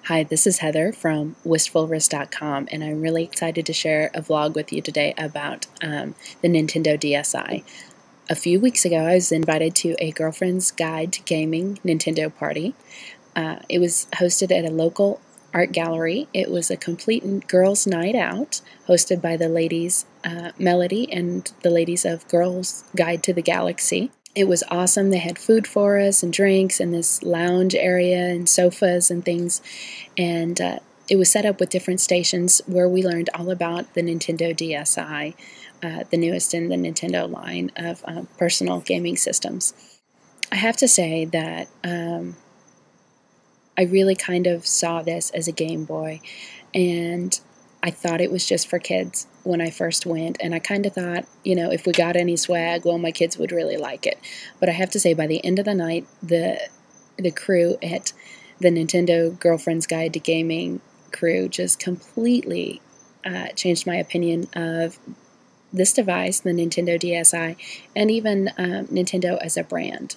Hi, this is Heather from wistfulwrists.com, and I'm really excited to share a vlog with you today about the Nintendo DSi. A few weeks ago, I was invited to a Girlfriend's Guide to Gaming Nintendo party. It was hosted at a local art gallery. It was a complete girls' night out, hosted by the ladies Melody and the ladies of Girls' Guide to the Galaxy. It was awesome. They had food for us and drinks and this lounge area and sofas and things. And it was set up with different stations where we learned all about the Nintendo DSi, the newest in the Nintendo line of personal gaming systems. I have to say that I really kind of saw this as a Game Boy, and I thought it was just for kids when I first went, and I kind of thought, you know, if we got any swag, well, my kids would really like it. But I have to say, by the end of the night, the crew at the Nintendo Girlfriend's Guide to Gaming crew just completely changed my opinion of this device, the Nintendo DSi, and even Nintendo as a brand.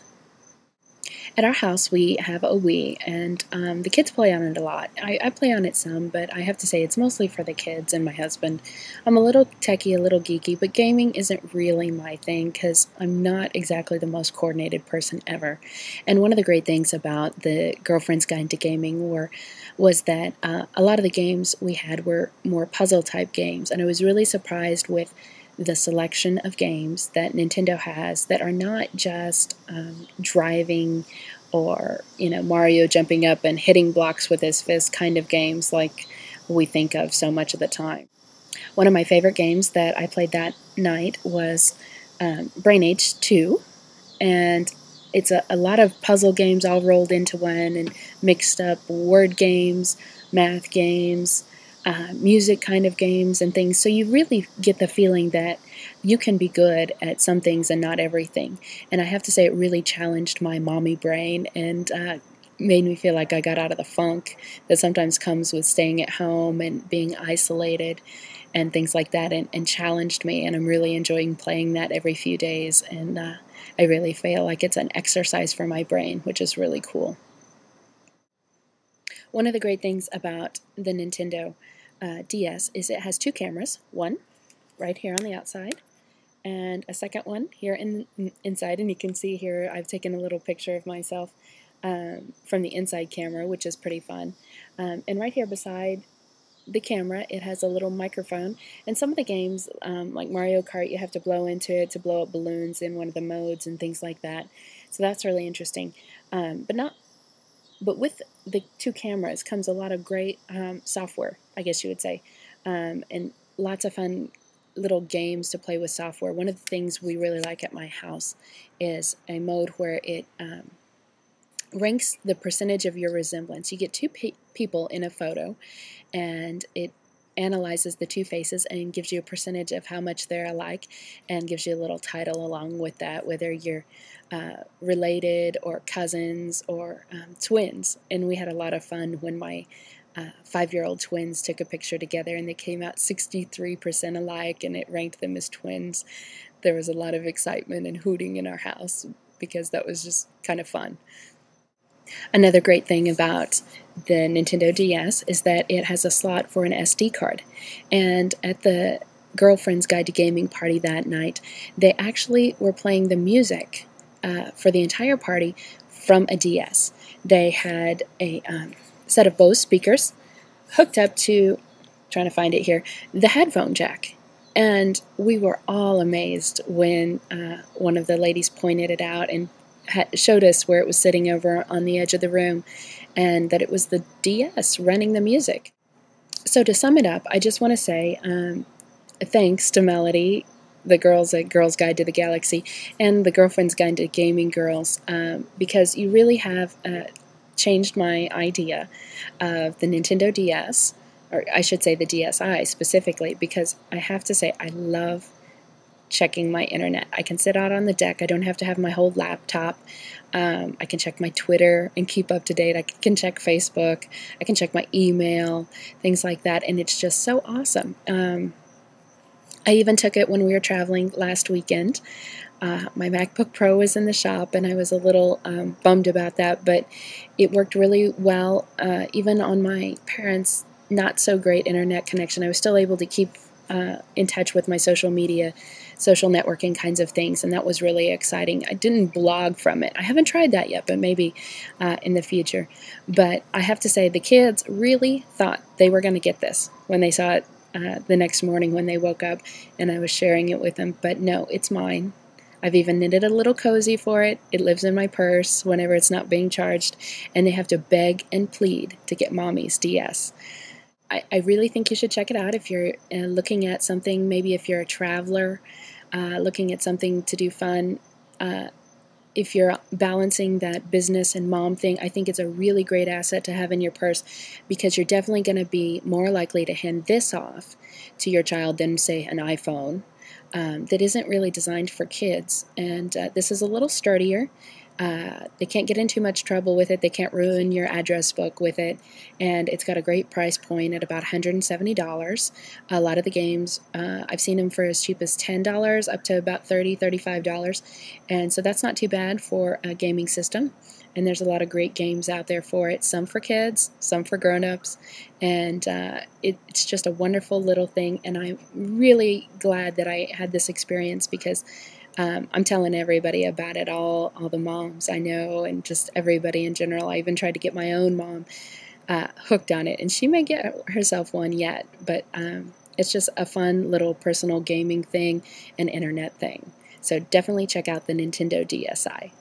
At our house, we have a Wii, and the kids play on it a lot. I play on it some, but I have to say it's mostly for the kids and my husband. I'm a little techie, a little geeky, but gaming isn't really my thing because I'm not exactly the most coordinated person ever. And one of the great things about the Girlfriend's Guide to Gaming was that a lot of the games we had were more puzzle-type games, and I was really surprised with the selection of games that Nintendo has that are not just driving or, you know, Mario jumping up and hitting blocks with his fist kind of games like we think of so much of the time. One of my favorite games that I played that night was Brain Age 2, and it's a lot of puzzle games all rolled into one and mixed up word games, math games, music kind of games and things, so you really get the feeling that you can be good at some things and not everything. And I have to say, it really challenged my mommy brain and made me feel like I got out of the funk that sometimes comes with staying at home and being isolated and things like that, and challenged me, and I'm really enjoying playing that every few days, and I really feel like it's an exercise for my brain, which is really cool. One of the great things about the Nintendo DS is it has two cameras, one right here on the outside and a second one here inside, and you can see here I've taken a little picture of myself from the inside camera, which is pretty fun. And right here beside the camera it has a little microphone, and some of the games like Mario Kart, you have to blow into it to blow up balloons in one of the modes and things like that, so that's really interesting. But with the two cameras comes a lot of great software, I guess you would say, and lots of fun little games to play with software. One of the things we really like at my house is a mode where it ranks the percentage of your resemblance. You get two people in a photo, and it analyzes the two faces and gives you a percentage of how much they're alike, and gives you a little title along with that, whether you're related or cousins or twins. And we had a lot of fun when my 5-year-old twins took a picture together and they came out 63% alike, and it ranked them as twins. There was a lot of excitement and hooting in our house because that was just kind of fun. Another great thing about the Nintendo DS is that it has a slot for an SD card. And at the Girlfriend's Guide to Gaming party that night, they actually were playing the music for the entire party from a DS. They had a set of Bose speakers hooked up to, trying to find it here, the headphone jack. And we were all amazed when one of the ladies pointed it out and showed us where it was sitting over on the edge of the room, and that it was the DS running the music. So to sum it up, I just want to say thanks to Melody, the girls at Girls Guide to the Galaxy, and the Girlfriend's Guide to Gaming girls, because you really have changed my idea of the Nintendo DS, or I should say the DSi specifically, because I have to say I love checking my internet. I can sit out on the deck. I don't have to have my whole laptop. I can check my Twitter and keep up to date. I can check Facebook. I can check my email, things like that, and it's just so awesome. I even took it when we were traveling last weekend. My MacBook Pro was in the shop, and I was a little bummed about that, but it worked really well. Even on my parents' not so great internet connection, I was still able to keep in touch with my social media, social networking kinds of things, and that was really exciting. I didn't blog from it. I haven't tried that yet, but maybe in the future. But I have to say, the kids really thought they were going to get this when they saw it the next morning when they woke up, and I was sharing it with them. But no, it's mine. I've even knitted a little cozy for it. It lives in my purse whenever it's not being charged, and they have to beg and plead to get Mommy's DS. I really think you should check it out if you're looking at something, maybe if you're a traveler, looking at something to do fun. If you're balancing that business and mom thing, I think it's a really great asset to have in your purse, because you're definitely going to be more likely to hand this off to your child than, say, an iPhone. That isn't really designed for kids, and this is a little sturdier. They can't get in too much trouble with it. They can't ruin your address book with it, and it's got a great price point at about $170. A lot of the games, I've seen them for as cheap as $10 up to about $30, $35, and so that's not too bad for a gaming system. And there's a lot of great games out there for it, some for kids, some for grown-ups, and it's just a wonderful little thing, and I'm really glad that I had this experience, because I'm telling everybody about it, all the moms I know, and just everybody in general. I even tried to get my own mom hooked on it, and she may get herself one yet, but it's just a fun little personal gaming thing and internet thing. So definitely check out the Nintendo DSi.